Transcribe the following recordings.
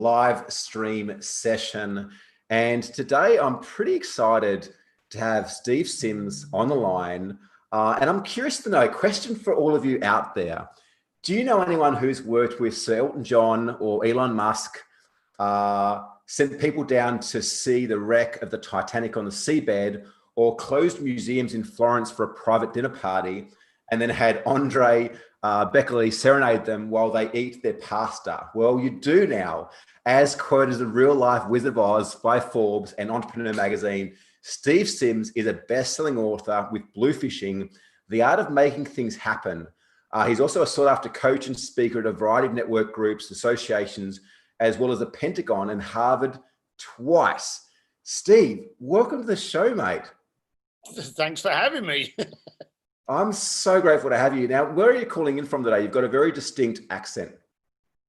live stream session. And today I'm pretty excited to have Steve Sims on the line. And I'm curious to know, a question for all of you out there. Do you know anyone who's worked with Sir Elton John or Elon Musk, sent people down to see the wreck of the Titanic on the seabed, or closed museums in Florence for a private dinner party, and then had Andre Beckley serenade them while they eat their pasta? Well, you do now. As quoted as a real-life Wizard of Oz by Forbes and Entrepreneur magazine, Steve Sims is a best-selling author with Bluefishing, The Art of Making Things Happen. He's also a sought-after coach and speaker at a variety of network groups, associations, as well as the Pentagon and Harvard twice. Steve, welcome to the show, mate. Thanks for having me. I'm so grateful to have you. Now, where are you calling in from today? You've got a very distinct accent.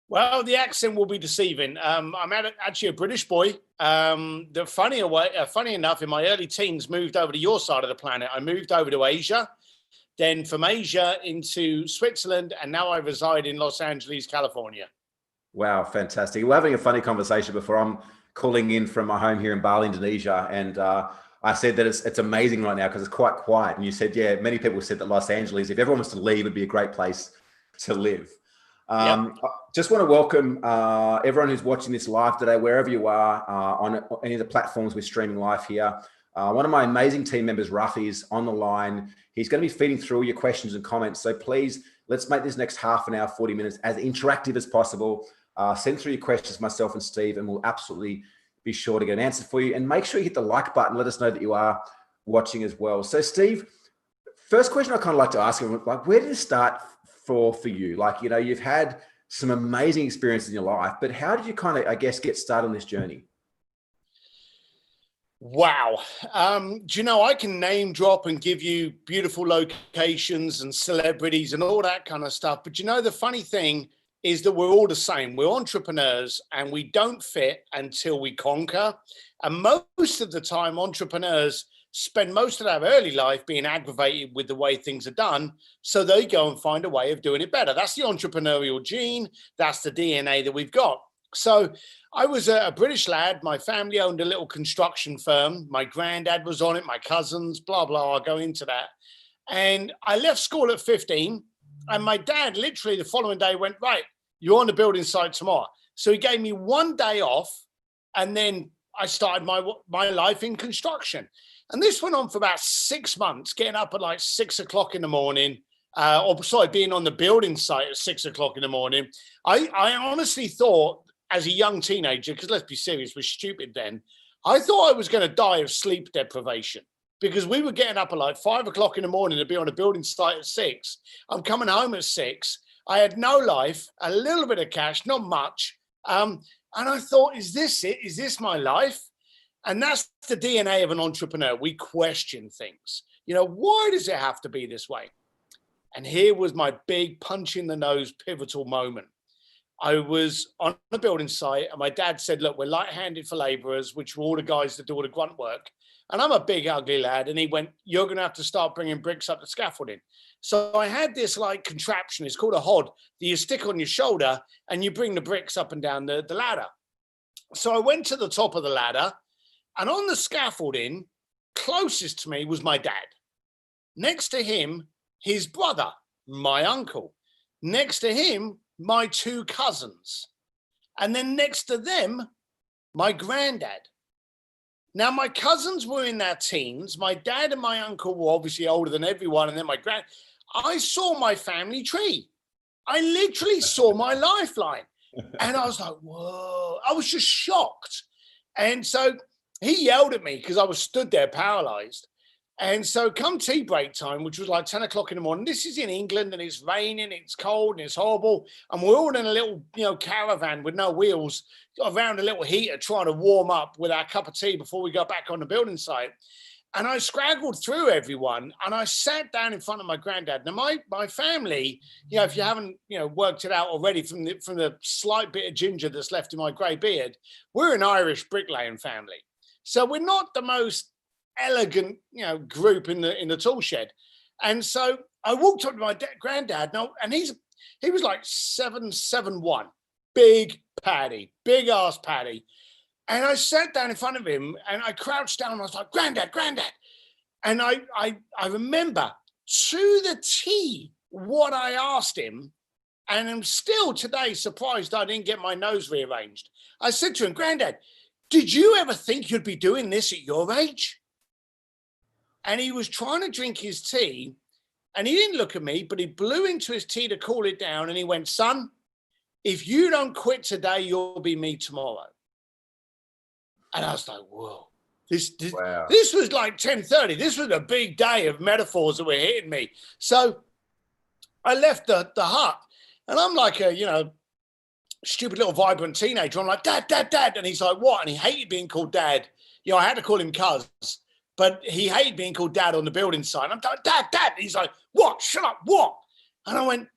Well, the accent will be deceiving. I'm actually a British boy. Funny enough, in my early teens, moved over to your side of the planet. I moved over to Asia, then from Asia into Switzerland, and now I reside in Los Angeles, California. Wow, fantastic. We're having a funny conversation before. I'm calling in from my home here in Bali, Indonesia, and I said that it's amazing right now because it's quite quiet. And you said, yeah, many people said that Los Angeles, if everyone was to leave, would be a great place to live. Yep. I just want to welcome everyone who's watching this live today, wherever you are, on any of the platforms we're streaming live here. One of my amazing team members, Ruffy, is on the line. He's going to be feeding through all your questions and comments. So please, let's make this next half an hour, 40 minutes as interactive as possible. Send through your questions, myself and Steve, and we'll absolutely be sure to get an answer for you. And make sure you hit the like button. Let us know that you are watching as well. So Steve, first question I kind of like to ask you, like, where did it start for you? Like, you know, you've had some amazing experiences in your life, but how did you kind of, I guess, get started on this journey? Wow. Do you know, I can name drop and give you beautiful locations and celebrities and all that kind of stuff. But you know, the funny thing is that we're all the same. We're entrepreneurs and we don't fit until we conquer. And most of the time, entrepreneurs spend most of their early life being aggravated with the way things are done. So they go and find a way of doing it better. That's the entrepreneurial gene. That's the DNA that we've got. So I was a British lad. My family owned a little construction firm. My granddad was on it, my cousins, blah, blah. I'll go into that. And I left school at 15. And my dad literally the following day went, right, you're on the building site tomorrow. So he gave me one day off. And then I started my life in construction. And this went on for about 6 months, getting up at like 6 o'clock in the morning, being on the building site at 6 o'clock in the morning. I honestly thought as a young teenager, because let's be serious, we're stupid then, I thought I was going to die of sleep deprivation because we were getting up at like 5 o'clock in the morning to be on a building site at 6. I'm coming home at 6. I had no life, a little bit of cash, not much. And I thought, is this it? Is this my life? And that's the DNA of an entrepreneur. We question things. You know, why does it have to be this way? And here was my big punch in the nose pivotal moment. I was on a building site and my dad said, look, we're light-handed for laborers, which were all the guys that do all the grunt work. And I'm a big, ugly lad. And he went, you're going to have to start bringing bricks up the scaffolding. So I had this like contraption. It's called a hod that you stick on your shoulder and you bring the bricks up and down the ladder. So I went to the top of the ladder and on the scaffolding, closest to me was my dad. Next to him, his brother, my uncle. Next to him, my 2 cousins. And then next to them, my granddad. Now, my cousins were in their teens. My dad and my uncle were obviously older than everyone. And then my I saw my family tree. I literally saw my lifeline. And I was like, whoa, I was just shocked. And so he yelled at me because I was stood there paralyzed. And so come tea break time, which was like 10 o'clock in the morning, this is in England and it's raining, it's cold and it's horrible. And we're all in a little, caravan with no wheels around a little heater trying to warm up with our cup of tea before we go back on the building site. And I scraggled through everyone and I sat down in front of my granddad. Now, my family, if you haven't, worked it out already from the slight bit of ginger that's left in my grey beard, we're an Irish bricklaying family. So we're not the most elegant, group in the tool shed. And so I walked up to my granddad now, and he was like 7'1", big, Paddy, big ass Paddy. And I sat down in front of him and I crouched down and I was like, Granddad, Granddad. And I remember to the T what I asked him. And I'm still today surprised I didn't get my nose rearranged. I said to him, Granddad, did you ever think you'd be doing this at your age? And he was trying to drink his tea and he didn't look at me, but he blew into his tea to cool it down. And he went, son, if you don't quit today, you'll be me tomorrow. And I was like, whoa, this was like 10:30. This was a big day of metaphors that were hitting me. So I left the hut and I'm like a, stupid little vibrant teenager. I'm like, Dad, Dad, Dad. And he's like, what? And he hated being called Dad. I had to call him Cuz, but he hated being called Dad on the building site. I'm like, Dad, Dad. And he's like, what? Shut up. What? And I went,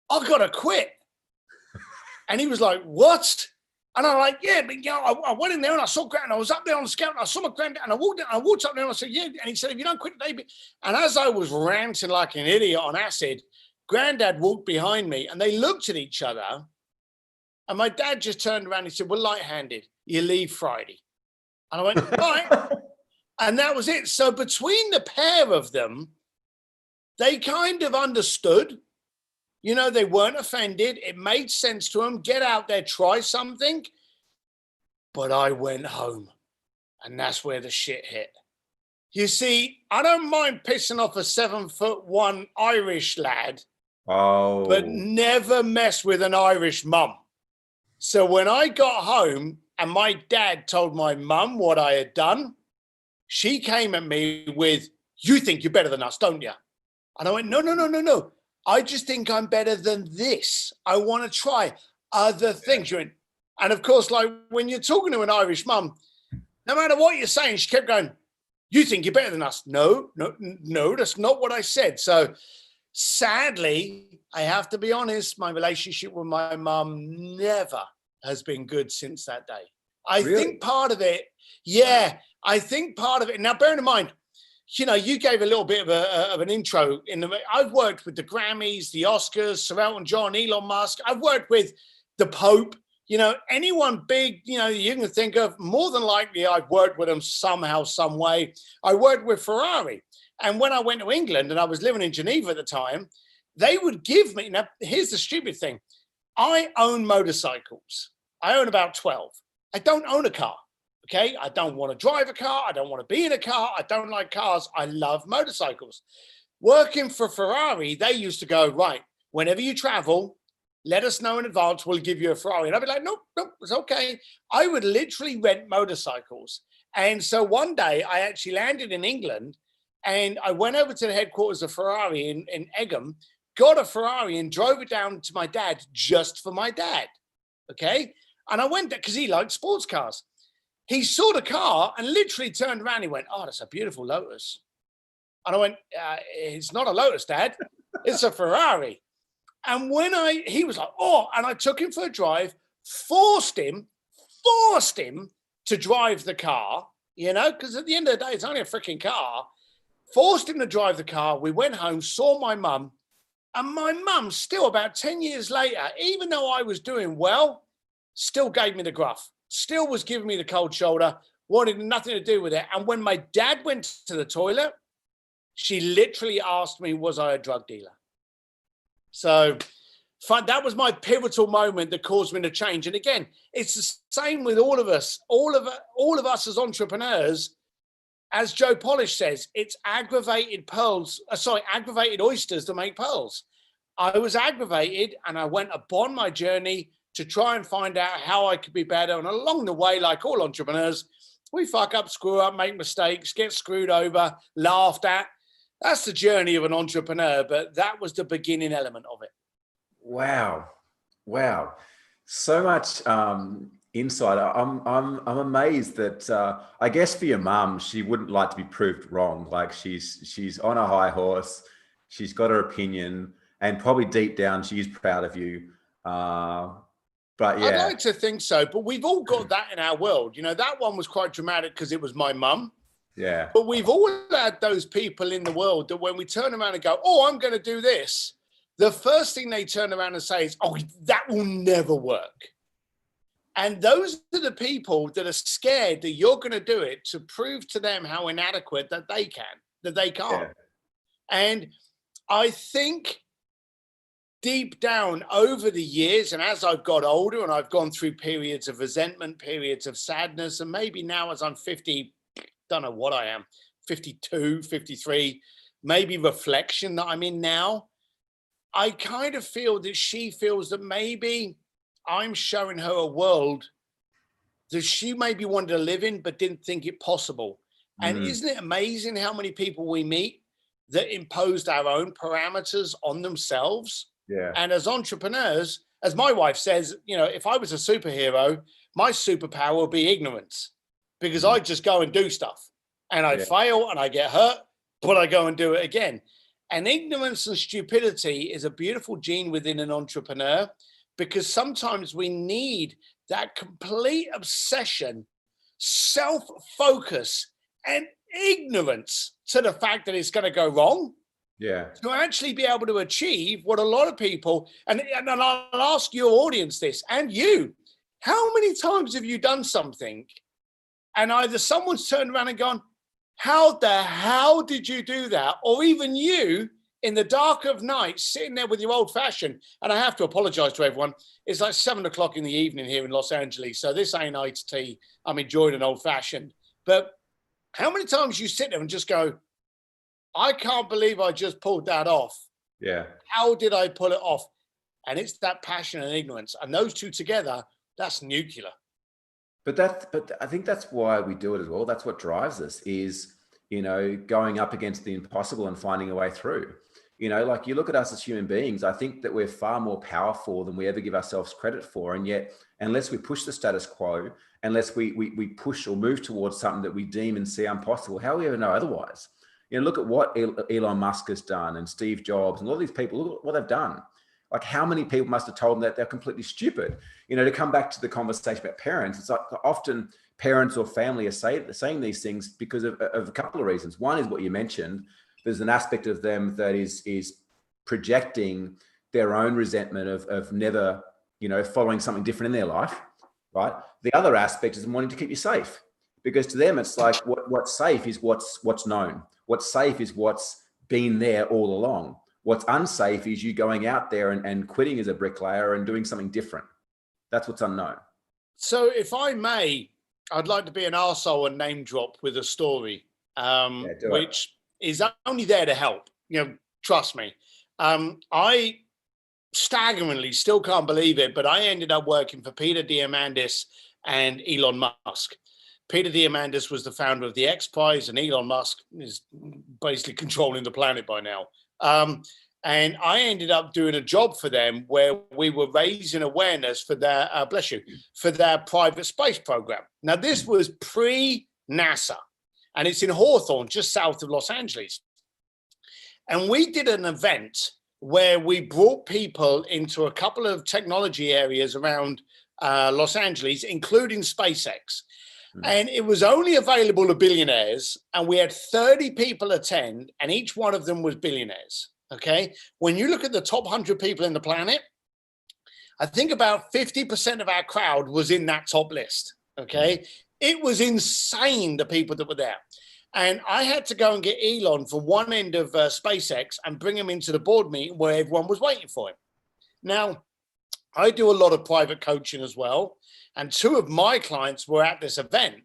I got to quit. And he was like, what? And I'm like, yeah, but I went in there and I saw Grant and I was up there on the scout and I saw my granddad and I walked up there and I said, yeah. And he said, if you don't quit today. And as I was ranting like an idiot on acid, Granddad walked behind me and they looked at each other. And my dad just turned around and he said, we're light-handed. You leave Friday. And I went, all right. And that was it. So between the pair of them, they kind of understood. They weren't offended. It made sense to them. Get out there, try something. But I went home. And that's where the shit hit. You see, I don't mind pissing off a 7'1" Irish lad. Oh. But never mess with an Irish mum. So when I got home and my dad told my mum what I had done, she came at me with, you think you're better than us, don't you? And I went, no. I just think I'm better than this. I want to try other things. And of course, like when you're talking to an Irish mum, no matter what you're saying, she kept going, you think you're better than us. No, that's not what I said. So sadly, I have to be honest, my relationship with my mum never has been good since that day. I think part of it, I think part of it. Now, bearing in mind, you gave a little bit of an intro. I've worked with the Grammys, the Oscars, Sir Elton John, Elon Musk. I've worked with the Pope. Anyone big, you can think of. More than likely, I've worked with them somehow, some way. I worked with Ferrari. And when I went to England and I was living in Geneva at the time, they would give me, now here's the stupid thing. I own motorcycles. I own about 12. I don't own a car. Okay. I don't want to drive a car. I don't want to be in a car. I don't like cars. I love motorcycles. Working for Ferrari, they used to go, right, whenever you travel, let us know in advance. We'll give you a Ferrari. And I'd be like, nope, it's okay. I would literally rent motorcycles. And so one day I actually landed in England and I went over to the headquarters of Ferrari in Egham, got a Ferrari and drove it down to my dad just for my dad. Okay. And I went there because he liked sports cars. He saw the car and literally turned around. He went, oh, that's a beautiful Lotus. And I went, it's not a Lotus, Dad. It's a Ferrari. And he was like, oh, and I took him for a drive, forced him to drive the car, because at the end of the day, it's only a freaking car. Forced him to drive the car. We went home, saw my mum, and my mum still about 10 years later, even though I was doing well, still gave me the gruff, still was giving me the cold shoulder, wanted nothing to do with it. And when my dad went to the toilet, she literally asked me, was I a drug dealer? So that was my pivotal moment that caused me to change. And again, it's the same with all of us, all of us as entrepreneurs. As Joe Polish says, it's aggravated oysters to make pearls. I was aggravated and I went upon my journey to try and find out how I could be better. And along the way, like all entrepreneurs, we fuck up, screw up, make mistakes, get screwed over, laughed at. That's the journey of an entrepreneur, but that was the beginning element of it. Wow. So much insight. I'm amazed that I guess for your mum, she wouldn't like to be proved wrong. Like she's on a high horse. She's got her opinion, and probably deep down, she's proud of you. But yeah, I'd like to think so, but we've all got that in our world. That one was quite dramatic because it was my mum. Yeah. But we've all had those people in the world that when we turn around and go, oh, I'm going to do this, the first thing they turn around and say is, oh, that will never work. And those are the people that are scared that you're going to do it to prove to them how inadequate that they can't. Yeah. And I think deep down over the years, and as I've got older and I've gone through periods of resentment, periods of sadness, and maybe now as I'm 50, don't know what I am, 52, 53, maybe reflection that I'm in now, I kind of feel that she feels that maybe I'm showing her a world that she maybe wanted to live in, but didn't think it possible. And isn't it amazing how many people we meet that imposed our own parameters on themselves? Yeah. And as entrepreneurs, as my wife says, you know, if I was a superhero, my superpower would be ignorance, because I just go and do stuff and I fail and I get hurt, but I go and do it again. And ignorance and stupidity is a beautiful gene within an entrepreneur, because sometimes we need that complete obsession, self-focus, and ignorance to the fact that it's going to go wrong. Yeah. To actually be able to achieve what a lot of people, and I'll ask your audience this, and you, how many times have you done something and either someone's turned around and gone, how the hell did you do that? Or even you in the dark of night, sitting there with your old fashioned, and I have to apologize to everyone. It's like 7 o'clock in the evening here in Los Angeles. So this ain't iced tea. I'm enjoying an old fashioned. But how many times you sit there and just go, I can't believe I just pulled that off. Yeah. How did I pull it off? And it's that passion and ignorance. And those two together, that's nuclear. But I think that's why we do it as well. That's what drives us is, you know, going up against the impossible and finding a way through. You know, like you look at us as human beings, I think that we're far more powerful than we ever give ourselves credit for. And yet, unless we push the status quo, unless we push or move towards something that we deem and see impossible, how will we ever know otherwise? You know, look at what Elon Musk has done and Steve Jobs and all these people, look at what they've done. Like how many people must have told them that they're completely stupid? You know, to come back to the conversation about parents, it's like often parents or family are saying these things because of a couple of reasons. One is what you mentioned. There's an aspect of them that is projecting their own resentment of never, you know, following something different in their life, right? The other aspect is wanting to keep you safe, because to them, it's like what's safe is what's known. What's safe is what's been there all along. What's unsafe is you going out there and quitting as a bricklayer and doing something different. That's what's unknown. So if I may, I'd like to be an arsehole and name drop with a story, which is only there to help. You know, trust me. I staggeringly still can't believe it, but I ended up working for Peter Diamandis and Elon Musk. Peter Diamandis was the founder of the X Prize, and Elon Musk is basically controlling the planet by now. And I ended up doing a job for them where we were raising awareness for their, for their private space program. Now, this was pre-NASA, and it's in Hawthorne, just south of Los Angeles. And we did an event where we brought people into a couple of technology areas around Los Angeles, including SpaceX. And it was only available to billionaires, and we had 30 people attend, and each one of them was billionaires. Okay. When you look at the top 100 people in the planet, I think about 50% of our crowd was in that top list. Okay. It was insane, the people that were there. And I had to go and get Elon from one end of SpaceX and bring him into the board meeting where everyone was waiting for him. Now, I do a lot of private coaching as well. And two of my clients were at this event.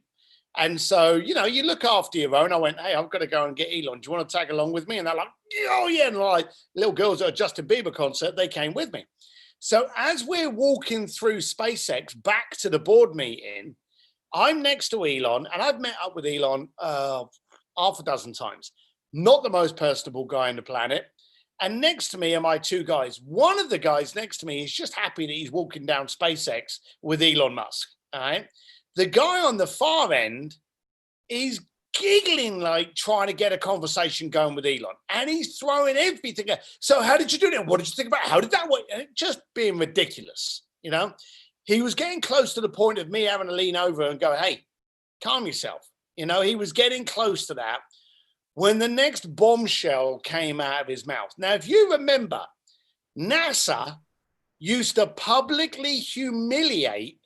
And so, you know, you look after your own. I went, hey, I've got to go and get Elon. Do you want to tag along with me? And they're like, oh, yeah. And like little girls at a Justin Bieber concert, they came with me. So as we're walking through SpaceX back to the board meeting, I'm next to Elon, and I've met up with Elon half a dozen times. Not the most personable guy on the planet. And next to me are my two guys. One of the guys next to me is just happy that he's walking down SpaceX with Elon Musk. All right. The guy on the far end is giggling, like trying to get a conversation going with Elon. And he's throwing everything. So how did you do that? What did you think about it? How did that work? Just being ridiculous. You know, he was getting close to the point of me having to lean over and go, hey, calm yourself. You know, he was getting close to that when the next bombshell came out of his mouth. Now, if you remember, NASA used to publicly humiliate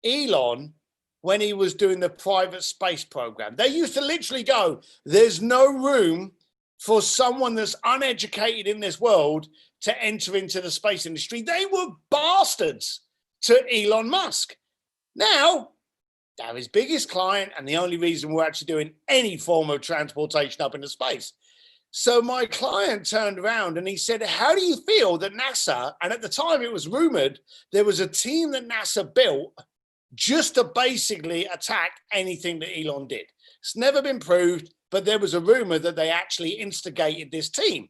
Elon when he was doing the private space program. They used to literally go, there's no room for someone that's uneducated in this world to enter into the space industry. They were bastards to Elon Musk. Now, they're his biggest client and the only reason we're actually doing any form of transportation up into space. So my client turned around and he said, how do you feel that NASA, and at the time it was rumored, there was a team that NASA built just to basically attack anything that Elon did. It's never been proved, but there was a rumor that they actually instigated this team.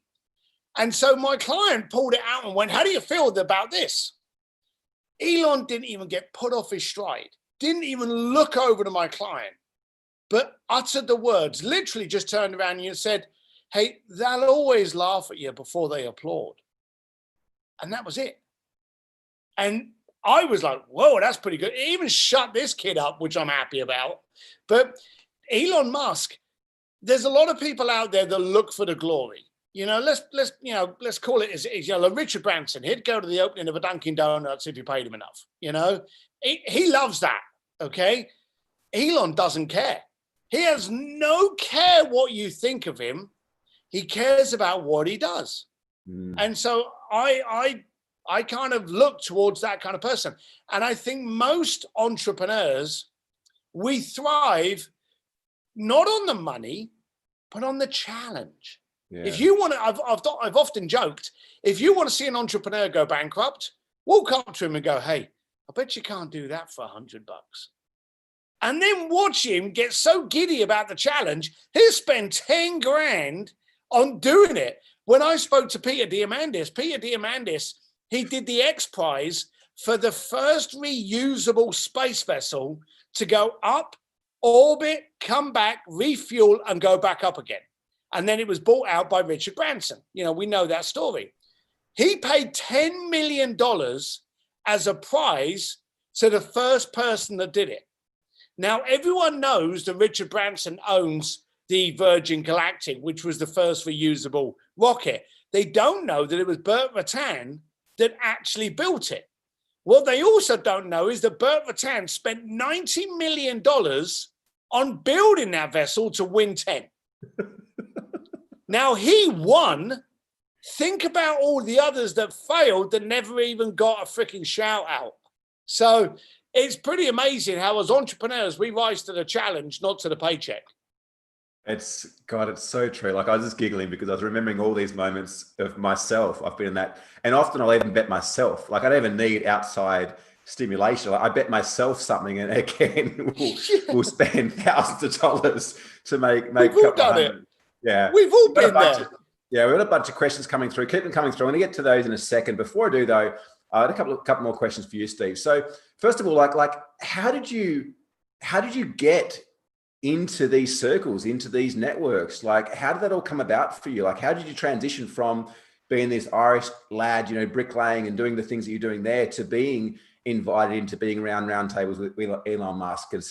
And so my client pulled it out and went, how do you feel about this? Elon didn't even get put off his stride, didn't even look over to my client, but uttered the words, literally just turned around and said, hey, they'll always laugh at you before they applaud. And that was it. And I was like, whoa, that's pretty good. It even shut this kid up, which I'm happy about. But Elon Musk, there's a lot of people out there that look for the glory. Let's call it as like Richard Branson. He'd go to the opening of a Dunkin' Donuts if you paid him enough. He loves that. Okay. Elon doesn't care. He has no care what you think of him. He cares about what he does. And so I kind of look towards that kind of person. And I think most entrepreneurs, we thrive not on the money, but on the challenge. Yeah. If you want to, I've often joked, if you want to see an entrepreneur go bankrupt, walk up to him and go, hey, I bet you can't do that for $100. And then watch him get so giddy about the challenge, he'll spend 10 grand on doing it. When I spoke to Peter Diamandis, he did the X Prize for the first reusable space vessel to go up, orbit, come back, refuel, and go back up again. And then it was bought out by Richard Branson. We know that story. He paid $10 million as a prize to the first person that did it. Now, everyone knows that Richard Branson owns the Virgin Galactic, which was the first reusable rocket. They don't know that it was Burt Rutan that actually built it. What they also don't know is that Burt Rutan spent $90 million on building that vessel to win 10. Now he won. Think about all the others that failed that never even got a freaking shout out. So it's pretty amazing how as entrepreneurs, we rise to the challenge, not to the paycheck. It's so true. Like I was just giggling because I was remembering all these moments of myself. I've been in that. And often I'll even bet myself. Like I don't even need outside stimulation. Like I bet myself something and again, we'll spend thousands of dollars to make We've all done it. Yeah. We've all been there. We've got a bunch of questions coming through. Keep them coming through. I'm going to get to those in a second. Before I do though, I had a couple more questions for you, Steve. So first of all, like how did you get into these circles, into these networks? Like, how did that all come about for you? Like, how did you transition from being this Irish lad, bricklaying and doing the things that you're doing there to being invited into being around round tables with Elon Musk and,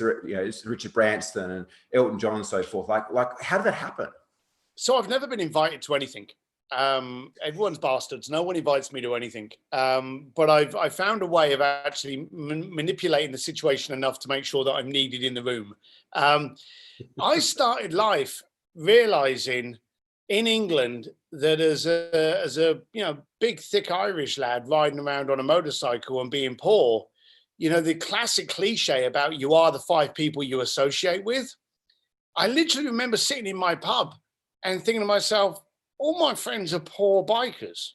Richard Branson and Elton John and so forth? Like, how did that happen? So I've never been invited to anything. Everyone's bastards. No one invites me to anything. But I found a way of actually manipulating the situation enough to make sure that I'm needed in the room. I started life realizing in England that as a big, thick Irish lad riding around on a motorcycle and being poor, the classic cliche about you are the 5 people you associate with. I literally remember sitting in my pub and thinking to myself, all my friends are poor bikers.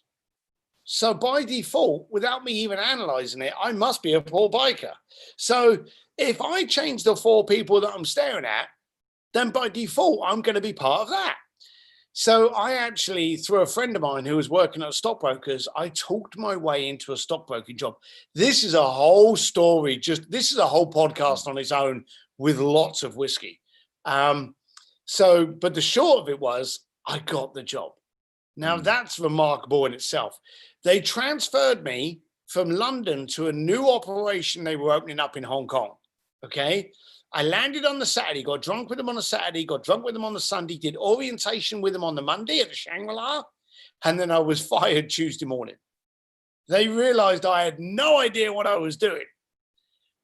So by default, without me even analyzing it, I must be a poor biker. So if I change the 4 people that I'm staring at, then by default, I'm going to be part of that. So I actually, through a friend of mine who was working at stockbrokers, I talked my way into a stockbroking job. This is a whole story. This is a whole podcast on its own with lots of whiskey. But the short of it was, I got the job. Now that's remarkable in itself. They transferred me from London to a new operation they were opening up in Hong Kong. Okay. I landed on the Saturday, got drunk with them on the Saturday, got drunk with them on the Sunday, did orientation with them on the Monday at the Shangri-La, and then I was fired Tuesday morning. They realized I had no idea what I was doing.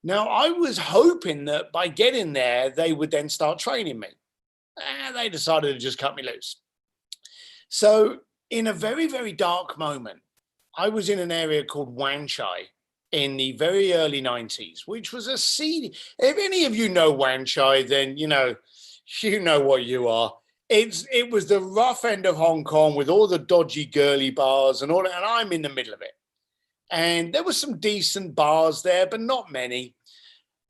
Now, I was hoping that by getting there, they would then start training me. And they decided to just cut me loose. So in a very, very dark moment, I was in an area called Wan Chai in the very early 90s, which was a seedy. If any of you know Wan Chai, then you know what you are. It was the rough end of Hong Kong with all the dodgy girly bars and all that, and I'm in the middle of it. And there were some decent bars there, but not many.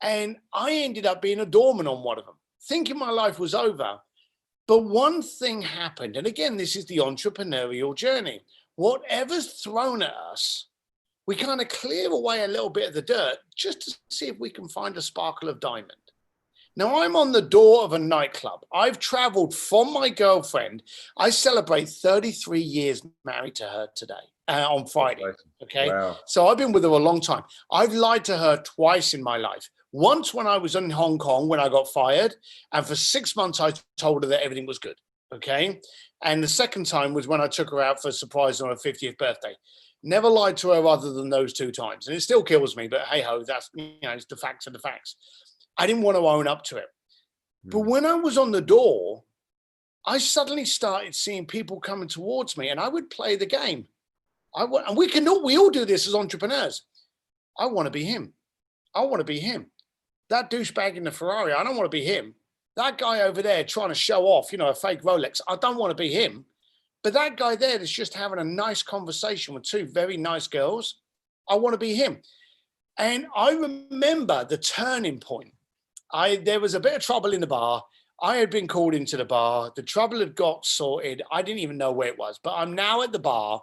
And I ended up being a doorman on one of them, thinking my life was over. But one thing happened, and again, this is the entrepreneurial journey. Whatever's thrown at us, we kind of clear away a little bit of the dirt just to see if we can find a sparkle of diamond. Now, I'm on the door of a nightclub. I've traveled from my girlfriend. I celebrate 33 years married to her today, on Friday. Okay. Wow. So I've been with her a long time. I've lied to her twice in my life. Once when I was in Hong Kong when I got fired, and for 6 months I told her that everything was good. Okay. And the second time was when I took her out for a surprise on her 50th birthday. Never lied to her other than those 2 times. And it still kills me, but hey ho, that's, it's the facts of the facts. I didn't want to own up to it. But when I was on the door, I suddenly started seeing people coming towards me, and I would play the game. And we all do this as entrepreneurs. I want to be him. I want to be him. That douchebag in the Ferrari, I don't want to be him. That guy over there trying to show off, a fake Rolex, I don't want to be him. But that guy there that's just having a nice conversation with 2 very nice girls, I want to be him. And I remember the turning point. There was a bit of trouble in the bar. I had been called into the bar. The trouble had got sorted. I didn't even know where it was, but I'm now at the bar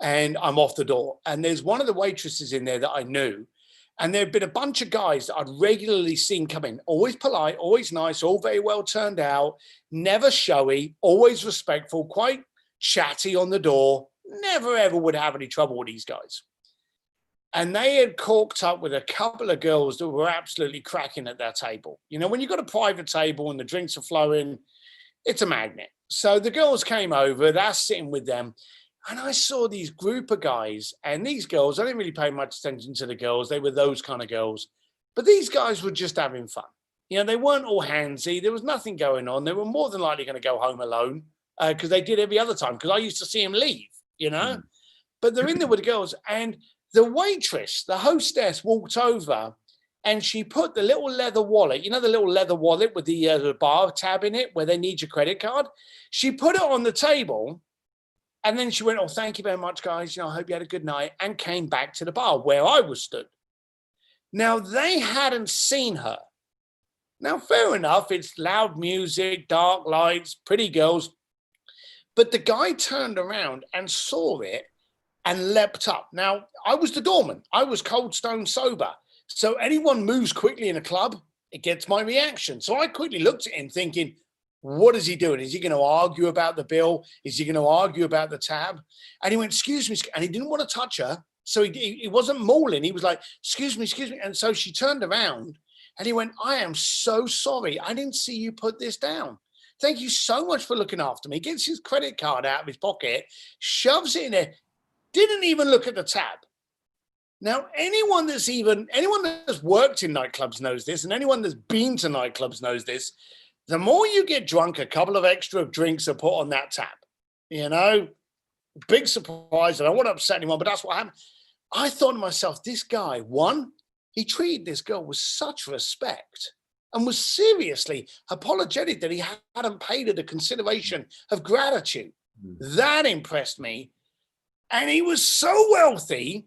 and I'm off the door. And there's one of the waitresses in there that I knew. And there had been a bunch of guys that I'd regularly seen come in, always polite, always nice, all very well turned out, never showy, always respectful, quite chatty on the door, never ever would have any trouble with these guys. And they had corked up with a couple of girls that were absolutely cracking at their table. When you've got a private table and the drinks are flowing, it's a magnet. So the girls came over, they're sitting with them. And I saw these group of guys and these girls, I didn't really pay much attention to the girls. They were those kind of girls. But these guys were just having fun. They weren't all handsy. There was nothing going on. They were more than likely going to go home alone because they did every other time because I used to see them leave, But they're in there with the girls. And the waitress, the hostess, walked over and she put the little leather wallet, the little leather wallet with the bar tab in it where they need your credit card. She put it on the table and then she went, "Oh, thank you very much, guys. I hope you had a good night," and came back to the bar where I was stood. Now, they hadn't seen her. Now, fair enough. It's loud music, dark lights, pretty girls. But the guy turned around and saw it and leapt up. Now, I was the doorman. I was cold stone sober. So anyone moves quickly in a club, it gets my reaction. So I quickly looked at him thinking, what is he doing? Is he going to argue about the bill? Is he going to argue about the tab? And he went, "Excuse me." And he didn't want to touch her. So he wasn't mauling. He was like, excuse me. And so she turned around and he went, "I am so sorry. I didn't see you put this down. Thank you so much for looking after me." Gets his credit card out of his pocket, shoves it in there. Didn't even look at the tab. Now, anyone that's worked in nightclubs knows this, and anyone that's been to nightclubs knows this. The more you get drunk, a couple of extra drinks are put on that tab. Big surprise. I don't want to upset anyone, but that's what happened. I thought to myself, this guy, one, he treated this girl with such respect and was seriously apologetic that he hadn't paid her the consideration of gratitude. That impressed me. And he was so wealthy,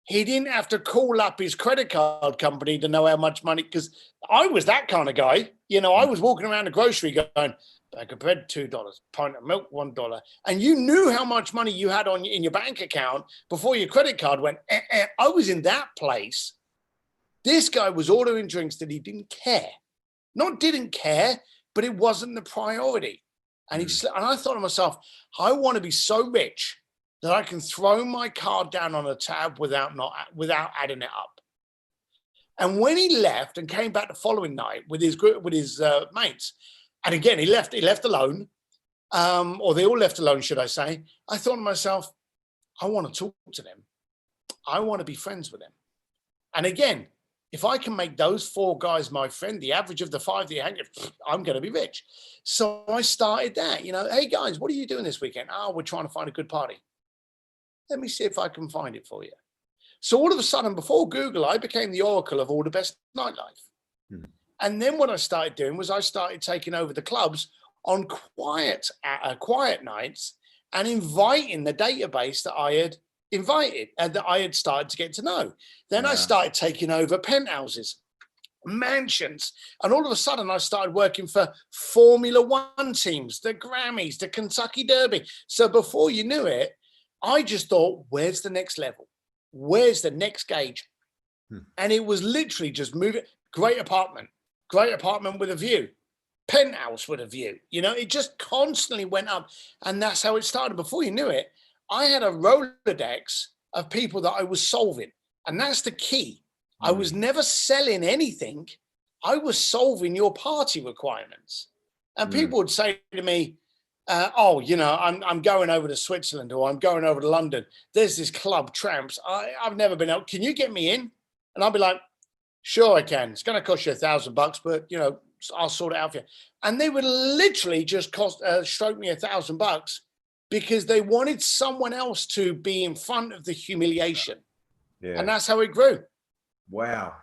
he didn't have to call up his credit card company to know how much money, because I was that kind of guy. I was walking around the grocery going, bag of bread, $2, pint of milk, $1. And you knew how much money you had in your bank account before your credit card went. I was in that place. This guy was ordering drinks that he didn't care. Not didn't care, but it wasn't the priority. And I thought to myself, I want to be so rich that I can throw my card down on a tab without adding it up. And when he left and came back the following night with his group, with his mates, and again he left alone, or they all left alone, should I say? I thought to myself, I want to talk to them. I want to be friends with them. And again, if I can make those 4 guys my friend, the average of the 5 that you hang with, I'm going to be rich. So I started that, you know, hey guys, what are you doing this weekend? Oh, we're trying to find a good party. Let me see if I can find it for you. So all of a sudden, before Google, I became the oracle of all the best nightlife. And then what I started doing was I started taking over the clubs on quiet nights and inviting the database that I had invited and that I had started to get to know. Then I started taking over penthouses, mansions, and all of a sudden I started working for Formula One teams, the Grammys, the Kentucky Derby. So before you knew it, I just thought, where's the next level? Where's the next gauge? And it was literally just moving. Great apartment with a view, penthouse with a view. You know, it just constantly went up. And that's how it started. Before you knew it, I had a Rolodex of people that I was solving. And that's the key. I was never selling anything. I was solving your party requirements. And people would say to me, oh, you know, I'm going over to Switzerland or I'm going over to London. There's this club, Tramps. I've never been out. Can you get me in? And I'll be like, sure I can. It's going to cost you $1,000, but, you know, I'll sort it out for you. And they would literally just stroke me $1,000 because they wanted someone else to be in front of the humiliation. Yeah. And that's how it grew. Wow.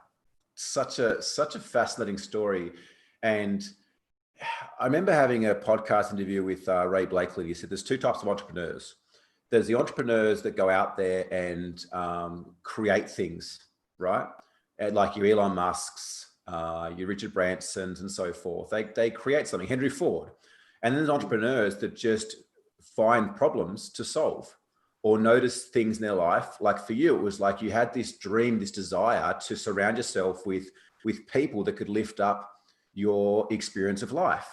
Such a fascinating story. And I remember having a podcast interview with Ray Blakely. He said there's 2 types of entrepreneurs. There's the entrepreneurs that go out there and create things, right? And like your Elon Musks, your Richard Bransons and so forth. They create something, Henry Ford. And then there's entrepreneurs that just find problems to solve or notice things in their life. Like for you, it was like you had this dream, this desire to surround yourself with people that could lift up your experience of life.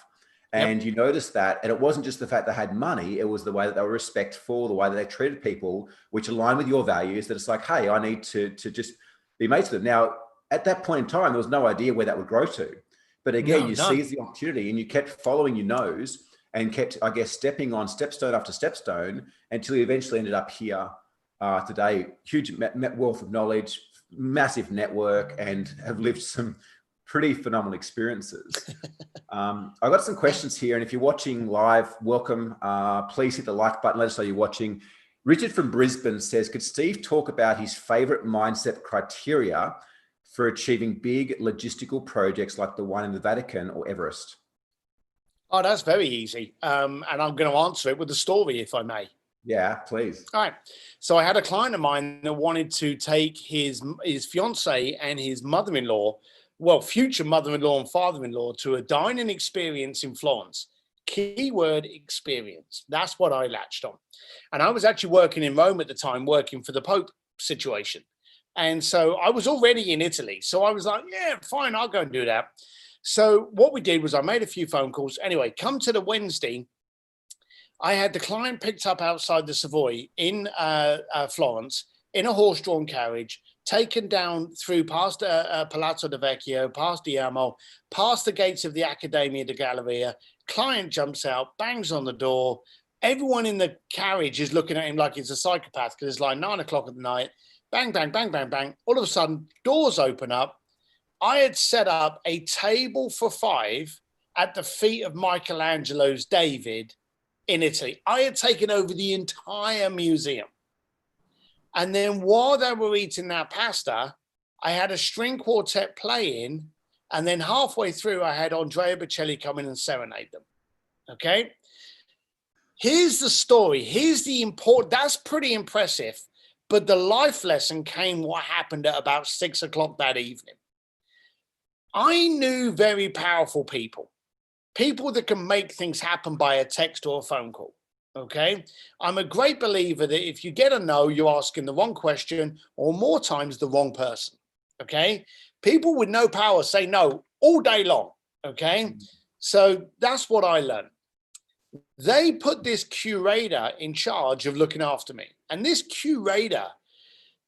And you noticed that, and it wasn't just the fact they had money, it was the way that they were respectful, the way that they treated people, which aligned with your values, that it's like, hey, I need to just be mates with them. Now, at that point in time, there was no idea where that would grow to. But again, you seized the opportunity and you kept following your nose and kept, I guess, stepping on stepstone after stepstone until you eventually ended up here today. Huge wealth of knowledge, massive network, and have lived some pretty phenomenal experiences. I've got some questions here. And if you're watching live, welcome. Please hit the like button. Let us know you're watching. Richard from Brisbane says, could Steve talk about his favorite mindset criteria for achieving big logistical projects like the one in the Vatican or Everest? Oh, that's very easy. And I'm going to answer it with a story, if I may. Yeah, please. All right. So I had a client of mine that wanted to take his fiance and his mother-in-law, well, future mother-in-law and father-in-law, to a dining experience in Florence. Keyword experience. That's what I latched on. And I was actually working in Rome at the time, working for the Pope situation. And so I was already in Italy. So I was like, yeah, fine, I'll go and do that. So what we did was I made a few phone calls. Anyway, come to the Wednesday, I had the client picked up outside the Savoy in Florence in a horse-drawn carriage, taken down through past Palazzo de Vecchio, past Diamo, past the gates of the Accademia di Galleria. Client jumps out, bangs on the door. Everyone in the carriage is looking at him like he's a psychopath because it's like 9 o'clock at night. Bang, bang, bang, bang, bang. All of a sudden, doors open up. I had set up a table for 5 at the feet of Michelangelo's David in Italy. I had taken over the entire museum. And then while they were eating that pasta, I had a string quartet playing. And then halfway through, I had Andrea Bocelli come in and serenade them. Okay. Here's the story. Here's the important, that's pretty impressive. But the life lesson came what happened at about 6 o'clock that evening. I knew very powerful people that can make things happen by a text or a phone call. Okay. I'm a great believer that if you get a no, you're asking the wrong question or more times the wrong person. Okay. People with no power say no all day long. Okay. So that's what I learned. They put this curator in charge of looking after me. And this curator,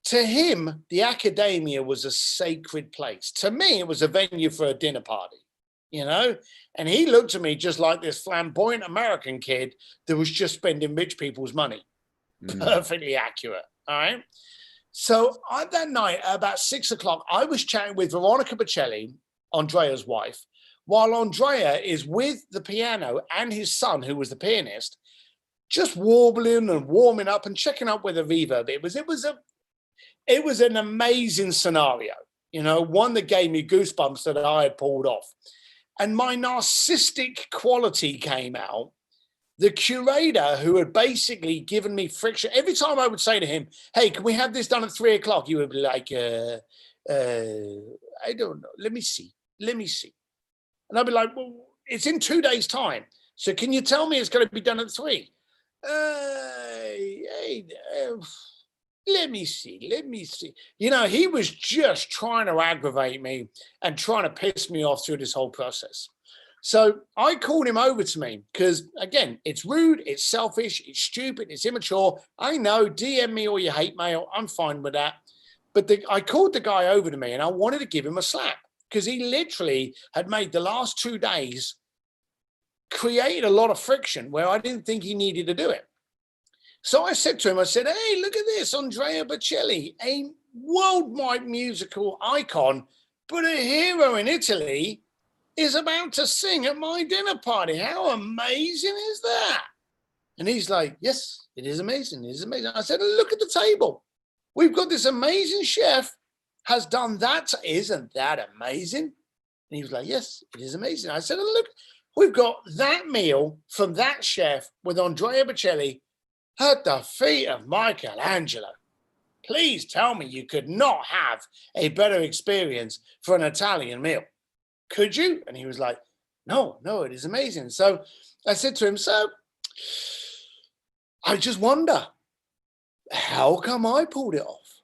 to him, the academia was a sacred place. To me, it was a venue for a dinner party, you know? And he looked at me just like this flamboyant American kid that was just spending rich people's money. Perfectly accurate, all right? So that night, about 6 o'clock, I was chatting with Veronica Bocelli, Andrea's wife, while Andrea is with the piano and his son, who was the pianist, just warbling and warming up and checking up with a reverb. It was an amazing scenario, you know, one that gave me goosebumps that I had pulled off. And my narcissistic quality came out. The curator, who had basically given me friction, every time I would say to him, hey, can we have this done at 3 o'clock? He would be like, I don't know. Let me see. And I'd be like, well, it's in 2 days' time. So can you tell me it's going to be done at 3? Let me see. You know, he was just trying to aggravate me and trying to piss me off through this whole process. So I called him over to me because, again, it's rude, it's selfish, it's stupid, it's immature. I know, DM me all your hate mail. I'm fine with that. But I called the guy over to me and I wanted to give him a slap because he literally had made the last 2 days create a lot of friction where I didn't think he needed to do it. So I said to him, I said, hey, look at this, Andrea Bocelli, a worldwide musical icon, but a hero in Italy, is about to sing at my dinner party. How amazing is that? And he's like, yes, it is amazing. It is amazing. I said, look at the table. We've got this amazing chef has done that. Isn't that amazing? And he was like, yes, it is amazing. I said, look, we've got that meal from that chef with Andrea Bocelli at the feet of Michelangelo. Please tell me you could not have a better experience for an Italian meal. Could you? And he was like, no, it is amazing. So I said to him, so I just wonder, how come I pulled it off?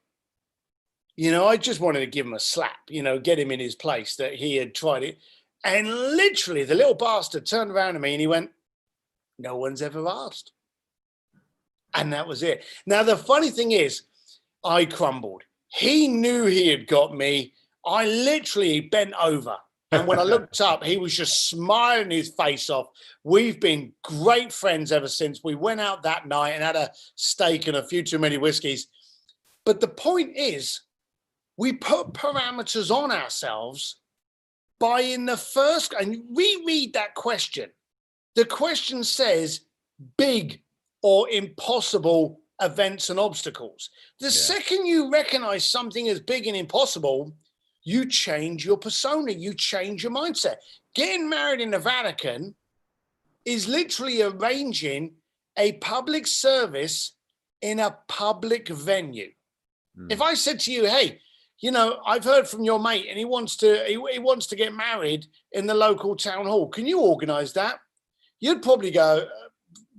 You know, I just wanted to give him a slap, you know, get him in his place that he had tried it. And literally the little bastard turned around to me and he went, no one's ever asked. And that was it. Now, the funny thing is, I crumbled. He knew he had got me. I literally bent over. And when I looked up, he was just smiling his face off. We've been great friends ever since. We went out that night and had a steak and a few too many whiskeys. But the point is, we put parameters on ourselves by in the first, and reread that question. The question says big or impossible events and obstacles. The second you recognize something as big and impossible, you change your persona, you change your mindset. Getting married in the Vatican is literally arranging a public service in a public venue. If I said to you, hey, you know, I've heard from your mate and he wants to get married in the local town hall. Can you organize that? You'd probably go,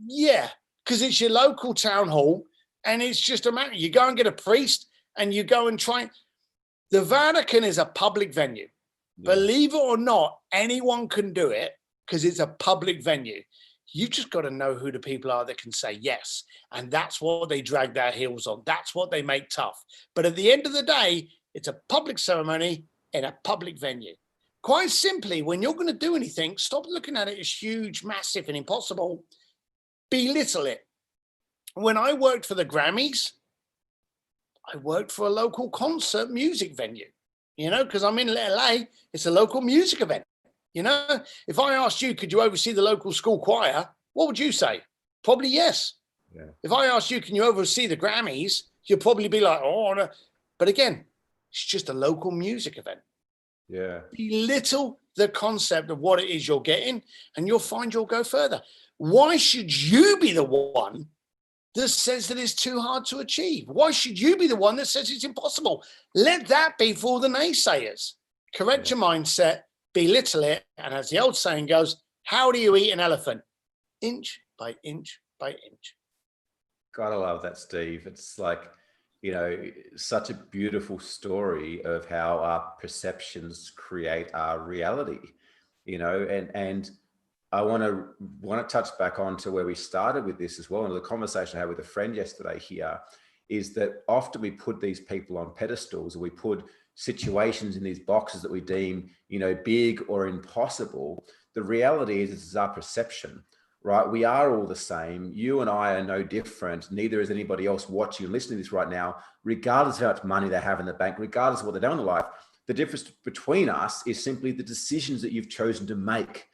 yeah, because it's your local town hall and it's just a matter. You go and get a priest and you go and try. The Vatican is a public venue. Yeah. Believe it or not, anyone can do it because it's a public venue. You've just got to know who the people are that can say yes. And that's what they drag their heels on. That's what they make tough. But at the end of the day, it's a public ceremony in a public venue. Quite simply, when you're going to do anything, stop looking at it as huge, massive, and impossible. Belittle it. When I worked for the Grammys, I worked for a local concert music venue, you know, because I'm in LA, it's a local music event. You know, if I asked you, could you oversee the local school choir? What would you say? Probably yes. Yeah. If I asked you, can you oversee the Grammys? You'd probably be like, oh, no. But again, it's just a local music event. Yeah. Belittle the concept of what it is you're getting and you'll find you'll go further. Why should you be the one that says that it's too hard to achieve? Why should you be the one that says it's impossible? Let that be for the naysayers. Correct your mindset, belittle it, and as the old saying goes, how do you eat an elephant? Inch by inch by inch. Gotta love that, Steve. It's like, you know, such a beautiful story of how our perceptions create our reality, you know, and I want to touch back on to where we started with this as well. And the conversation I had with a friend yesterday here is that often we put these people on pedestals, or we put situations in these boxes that we deem, you know, big or impossible. The reality is it's our perception. right? We are all the same. You and I are no different. Neither is anybody else watching and listening to this right now, regardless of how much money they have in the bank, regardless of what they've done in life. The difference between us is simply the decisions that you've chosen to make,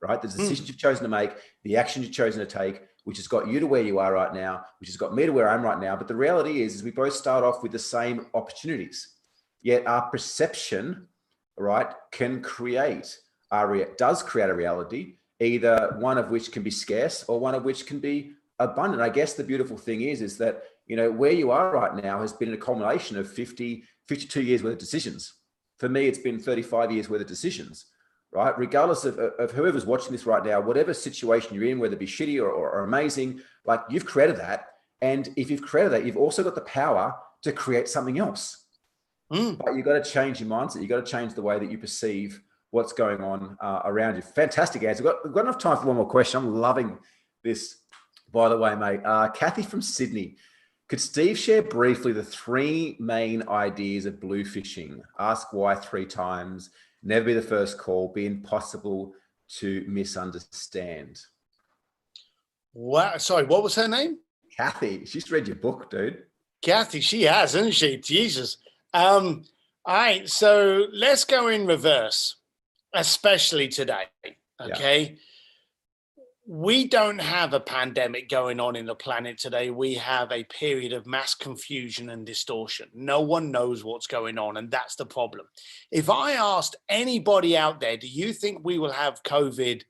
right? The decisions you've chosen to make, the actions you've chosen to take, which has got you to where you are right now, which has got me to where I am right now. But the reality is we both start off with the same opportunities, yet our perception, right, does create a reality, either one of which can be scarce or one of which can be abundant. I guess the beautiful thing is that, you know, where you are right now has been a culmination of 52 years worth of decisions. For me, it's been 35 years worth of decisions, right? Regardless of whoever's watching this right now, whatever situation you're in, whether it be shitty or amazing, like, you've created that. And if you've created that, you've also got the power to create something else. But you've got to change your mindset. You've got to change the way that you perceive what's going on around you. Fantastic answer. We've got enough time for one more question. I'm loving this, by the way, mate. Kathy from Sydney. Could Steve share briefly the 3 main ideas of blue fishing? Ask why 3 times, never be the first call, be impossible to misunderstand. Wow. Sorry, what was her name? Kathy. She's read your book, dude. Kathy, she has, hasn't she? Jesus. All right, so let's go in reverse, especially today, okay? Yeah. We don't have a pandemic going on in the planet today. We have a period of mass confusion and distortion. No one knows what's going on, and that's the problem. If I asked anybody out there, do you think we will have COVID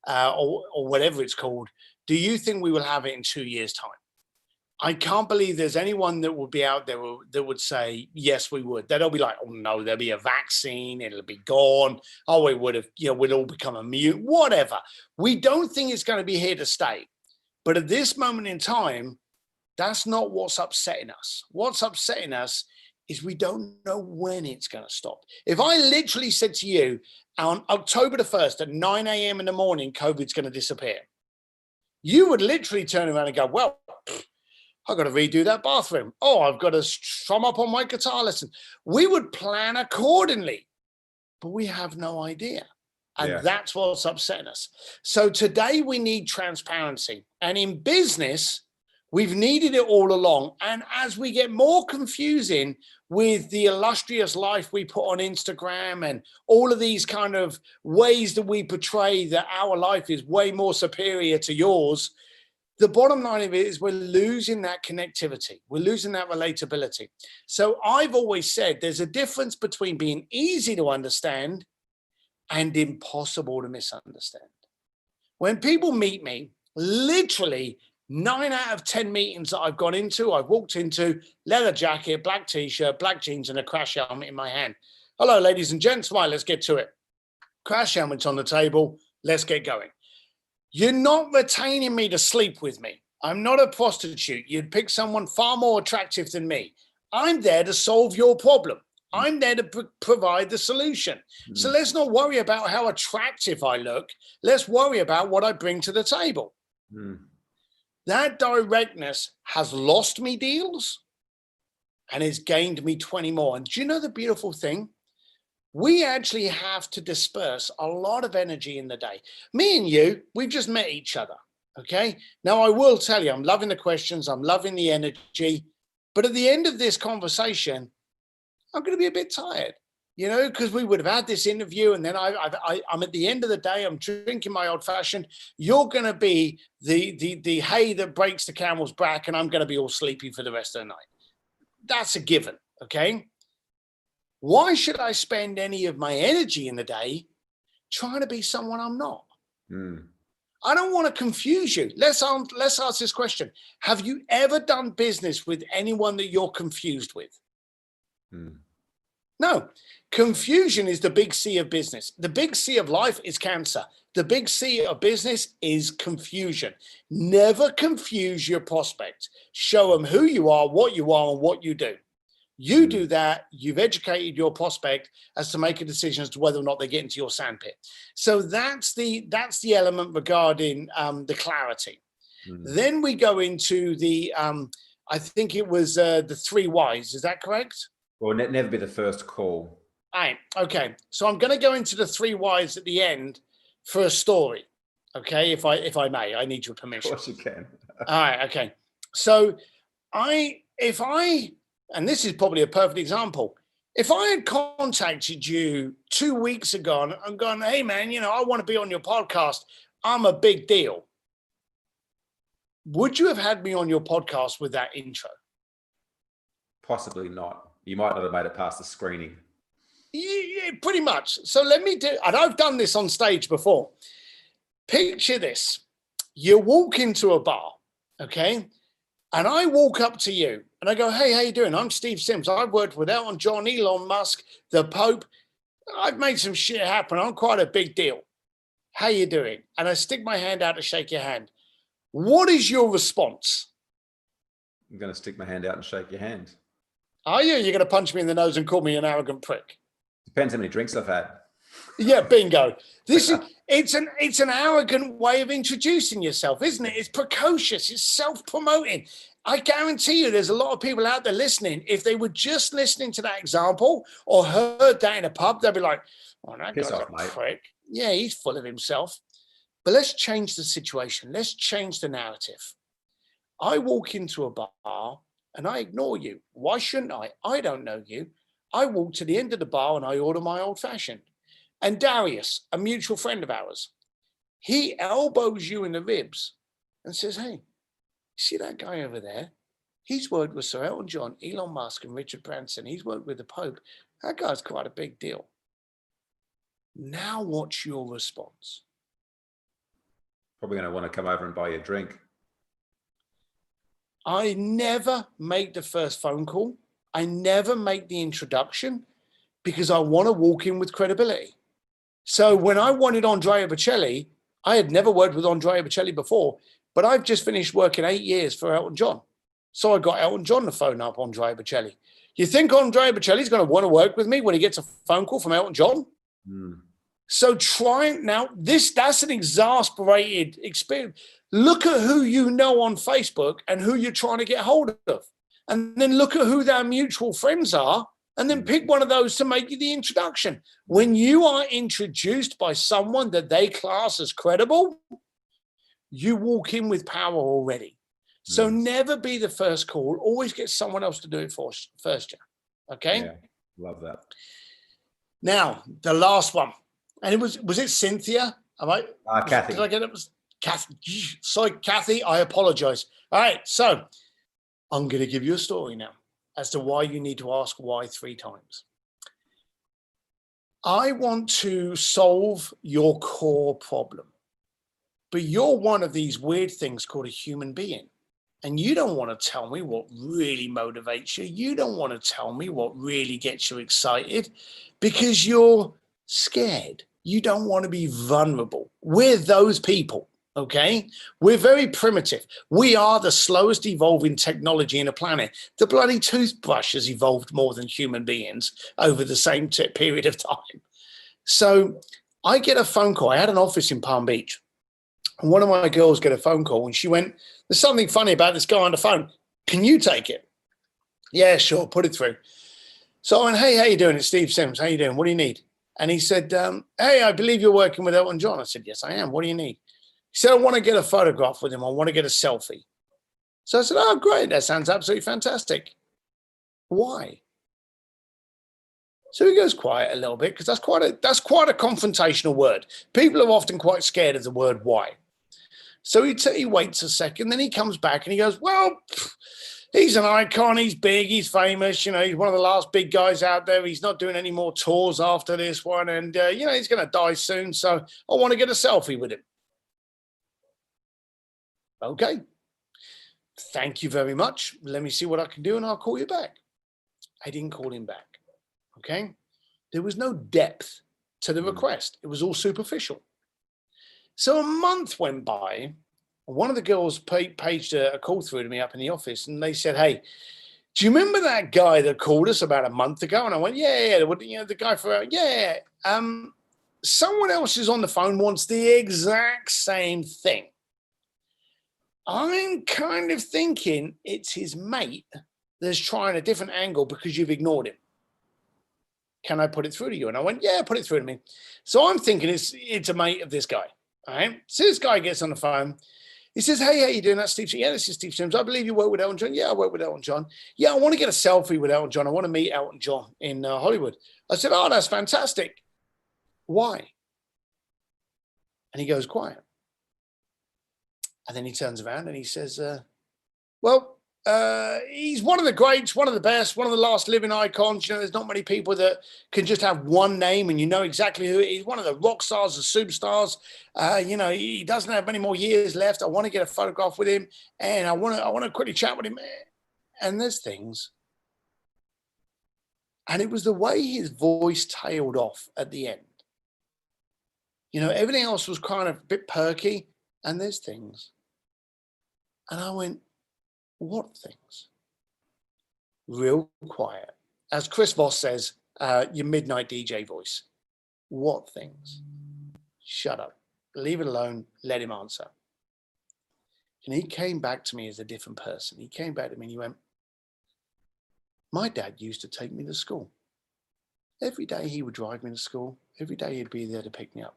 or whatever it's called, do you think we will have it in 2 years' time? I can't believe there's anyone that would be out there that would say, yes, we would. They'll be like, oh, no, there'll be a vaccine. It'll be gone. Oh, we would have, we'd all become immune, whatever. We don't think it's going to be here to stay. But at this moment in time, that's not what's upsetting us. What's upsetting us is we don't know when it's going to stop. If I literally said to you on October the 1st at 9 a.m. in the morning, COVID's going to disappear, you would literally turn around and go, well, I've got to redo that bathroom. Oh, I've got to strum up on my guitar lesson. We would plan accordingly, but we have no idea. And that's what's upsetting us. So today we need transparency. And in business, we've needed it all along. And as we get more confusing with the illustrious life we put on Instagram and all of these kind of ways that we portray that our life is way more superior to yours, the bottom line of it is we're losing that connectivity. We're losing that relatability. So I've always said there's a difference between being easy to understand and impossible to misunderstand. When people meet me, literally 9 out of 10 meetings that I've gone into, I've walked into, leather jacket, black t-shirt, black jeans, and a crash helmet in my hand. Hello, ladies and gents. Right, let's get to it. Crash helmet's on the table. Let's get going. You're not retaining me to sleep with me. I'm not a prostitute. You'd pick someone far more attractive than me. I'm there to solve your problem. I'm there to provide the solution. So let's not worry about how attractive I look. Let's worry about what I bring to the table. That directness has lost me deals and has gained me 20 more. And do you know the beautiful thing? We actually have to disperse a lot of energy in the day. Me and you, we've just met each other, okay? Now, I will tell you, I'm loving the questions, I'm loving the energy, but at the end of this conversation, I'm going to be a bit tired, because we would have had this interview, and then I'm at the end of the day, I'm drinking my old fashioned. You're going to be the hay that breaks the camel's back, and I'm going to be all sleepy for the rest of the night. That's a given, okay? Why should I spend any of my energy in the day trying to be someone I'm not? I don't want to confuse you. Let's ask this question. Have you ever done business with anyone that you're confused with? No. Confusion is the big C of business. The big C of life is cancer. The big C of business is confusion. Never confuse your prospect. Show them who you are, and what you do. You do that, you've educated your prospect as to make a decision as to whether or not they get into your sandpit. So that's the element regarding the clarity. Then we go into the, I think it was the 3 whys. Is that correct? Well, never be the first call. All right. Okay. So I'm going to go into the 3 whys at the end for a story. Okay, if I may, I need your Of permission. course you can. All right, okay. So and this is probably a perfect example. If I had contacted you 2 weeks ago and I'm going, hey man, I want to be on your podcast. I'm a big deal. Would you have had me on your podcast with that intro? Possibly not. You might not have made it past the screening. Yeah, pretty much. So let me do, and I've done this on stage before. Picture this. You walk into a bar, okay? And I walk up to you and I go, hey, how you doing? I'm Steve Sims. I've worked with Elton John, Elon Musk, the Pope. I've made some shit happen. I'm quite a big deal. How you doing? And I stick my hand out to shake your hand. What is your response? I'm going to stick my hand out and shake your hand. Are you? You're going to punch me in the nose and call me an arrogant prick? Depends how many drinks I've had. Yeah, bingo. It's an arrogant way of introducing yourself, isn't it? It's precocious. It's self-promoting. I guarantee you there's a lot of people out there listening. If they were just listening to that example or heard that in a pub, they'd be like, oh, that guy's a prick. Yeah, he's full of himself. But let's change the situation. Let's change the narrative. I walk into a bar and I ignore you. Why shouldn't I? I don't know you. I walk to the end of the bar and I order my old fashioned. And Darius, a mutual friend of ours, he elbows you in the ribs and says, hey, see that guy over there? He's worked with Sir Elton John, Elon Musk, and Richard Branson. He's worked with the Pope. That guy's quite a big deal. Now what's your response? Probably going to want to come over and buy you a drink. I never make the first phone call. I never make the introduction because I want to walk in with credibility. So when I wanted Andrea Bocelli, I had never worked with Andrea Bocelli before, but I've just finished working 8 years for Elton John. So I got Elton John to phone up Andrea Bocelli. You think Andrea Bocelli's going to want to work with me when he gets a phone call from Elton John? So that's an exasperated experience. Look at who you know on Facebook and who you're trying to get hold of. And then look at who their mutual friends are. And then pick one of those to make you the introduction. When you are introduced by someone that they class as credible, you walk in with power already. So never be the first call. Always get someone else to do it first. Okay? Yeah, love that. Now, the last one. And was it Cynthia? Kathy. Did I get it? Kathy. Sorry, Kathy, I apologize. All right, so I'm going to give you a story now as to why you need to ask why 3 times. I want to solve your core problem, but you're one of these weird things called a human being. And you don't want to tell me what really motivates you. You don't want to tell me what really gets you excited because you're scared. You don't want to be vulnerable. We're those people. Okay, we're very primitive. We are the slowest evolving technology in the planet. The bloody toothbrush has evolved more than human beings over the same period of time. So I get a phone call. I had an office in Palm Beach. And one of my girls got a phone call and she went, there's something funny about this guy on the phone. Can you take it? Yeah, sure. Put it through. So I went, hey, how you doing? It's Steve Sims. How you doing? What do you need? And he said, hey, I believe you're working with Elton John. I said, yes, I am. What do you need? He said, I want to get a photograph with him. I want to get a selfie. So I said, oh, great. That sounds absolutely fantastic. Why? So he goes quiet a little bit because that's quite a confrontational word. People are often quite scared of the word why. So he waits a second, then he comes back and he goes, well, he's an icon. He's big. He's famous. You know, he's one of the last big guys out there. He's not doing any more tours after this one. And, he's going to die soon. So I want to get a selfie with him. Okay. Thank you very much. Let me see what I can do and I'll call you back. I didn't call him back. Okay. There was no depth to the request. It was all superficial. So a month went by. One of the girls paged a call through to me up in the office and they said, hey, do you remember that guy that called us about a month ago? And I went, yeah, the guy someone else is on the phone wants the exact same thing. I'm kind of thinking it's his mate that's trying a different angle because you've ignored him. Can I put it through to you? And I went, yeah, put it through to me. So I'm thinking it's a mate of this guy. All right. So this guy gets on the phone. He says, hey, how you doing? That's Steve. Yeah, this is Steve Sims. I believe you work with Elton John. Yeah, I work with Elton John. Yeah, I want to get a selfie with Elton John. I want to meet Elton John in Hollywood. I said, oh, that's fantastic. Why? And he goes quiet. And then he turns around and he says, well, he's one of the greats, one of the best, one of the last living icons. You know, there's not many people that can just have one name and you know exactly who it is. One of the rock stars, the superstars. You know, he doesn't have many more years left. I want to get a photograph with him, and I want to quickly chat with him. And there's things. And it was the way his voice tailed off at the end. You know, everything else was kind of a bit perky, and there's things. And I went, what things? Real quiet. As Chris Voss says, your midnight DJ voice. What things? Shut up. Leave it alone. Let him answer. And he came back to me as a different person. He came back to me and he went, my dad used to take me to school. Every day he would drive me to school. Every day he'd be there to pick me up.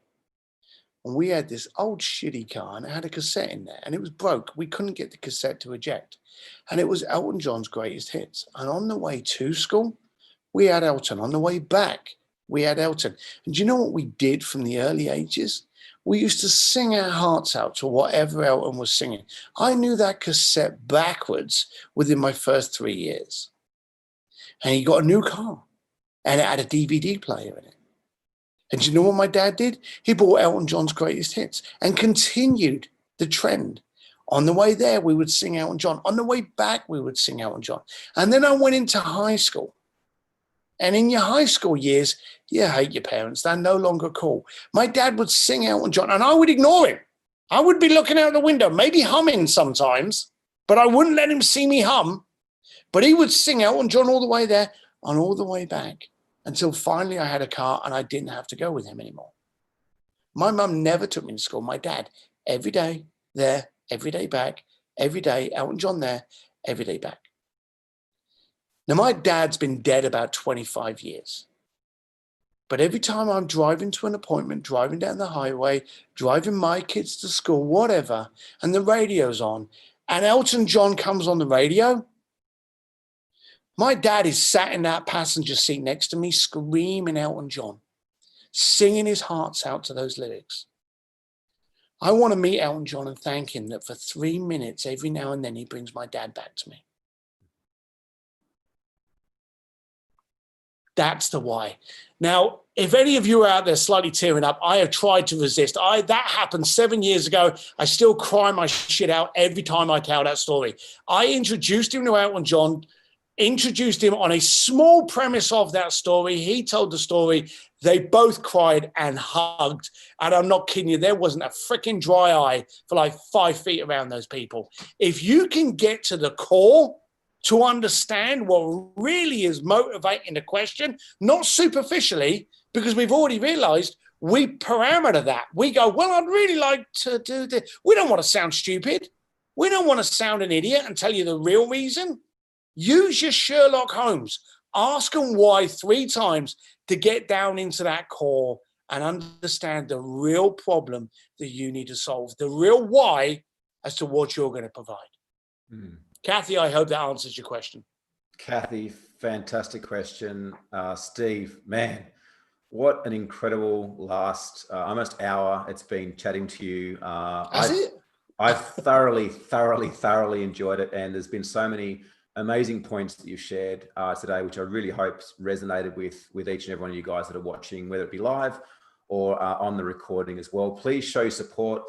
And we had this old shitty car and it had a cassette in there and it was broke. We couldn't get the cassette to eject. And it was Elton John's greatest hits. And on the way to school, we had Elton. On the way back, we had Elton. And do you know what we did from the early ages? We used to sing our hearts out to whatever Elton was singing. I knew that cassette backwards within my first 3 years. And he got a new car and it had a DVD player in it. And do you know what my dad did? He bought Elton John's greatest hits and continued the trend. On the way there, we would sing Elton John. On the way back, we would sing Elton John. And then I went into high school. And in your high school years, you hate your parents. They're no longer cool. My dad would sing Elton John and I would ignore him. I would be looking out the window, maybe humming sometimes, but I wouldn't let him see me hum. But he would sing Elton John all the way there and all the way back. Until finally I had a car and I didn't have to go with him anymore. My mum never took me to school. My dad, every day there, every day back, every day, Elton John there, every day back. Now, my dad's been dead about 25 years. But every time I'm driving to an appointment, driving down the highway, driving my kids to school, whatever, and the radio's on, and Elton John comes on the radio, my dad is sat in that passenger seat next to me, screaming Elton John, singing his hearts out to those lyrics. I want to meet Elton John and thank him that for 3 minutes, every now and then, he brings my dad back to me. That's the why. Now, if any of you are out there slightly tearing up, I have tried to resist. That happened 7 years ago. I still cry my shit out every time I tell that story. I introduced him to Elton John, introduced him on a small premise of that story. He told the story. They both cried and hugged. And I'm not kidding you. There wasn't a freaking dry eye for like 5 feet around those people. If you can get to the core to understand what really is motivating the question, not superficially, because we've already realized we parameter that. We go, well, I'd really like to do this. We don't want to sound stupid. We don't want to sound an idiot and tell you the real reason. Use your Sherlock Holmes. Ask them why 3 times to get down into that core and understand the real problem that you need to solve, the real why as to what you're going to provide. Kathy, I hope that answers your question. Kathy, fantastic question. Steve, man, what an incredible last almost hour it's been chatting to you. I've thoroughly enjoyed it. And there's been so many amazing points that you've shared today, which I really hope resonated with each and every one of you guys that are watching, whether it be live or on the recording as well. Please show support.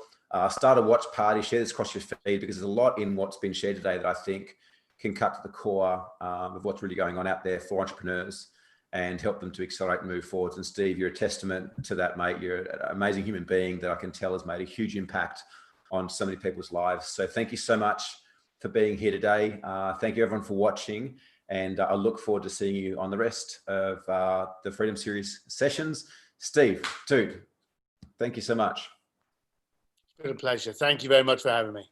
Start a watch party, share this across your feed, because there's a lot in what's been shared today that I think can cut to the core of what's really going on out there for entrepreneurs and help them to accelerate and move forwards. And Steve, you're a testament to that, mate. You're an amazing human being that I can tell has made a huge impact on so many people's lives. So thank you so much for being here today. Thank you everyone for watching. And I look forward to seeing you on the rest of the Freedom Series sessions. Steve, dude, thank you so much. It's been a pleasure. Thank you very much for having me.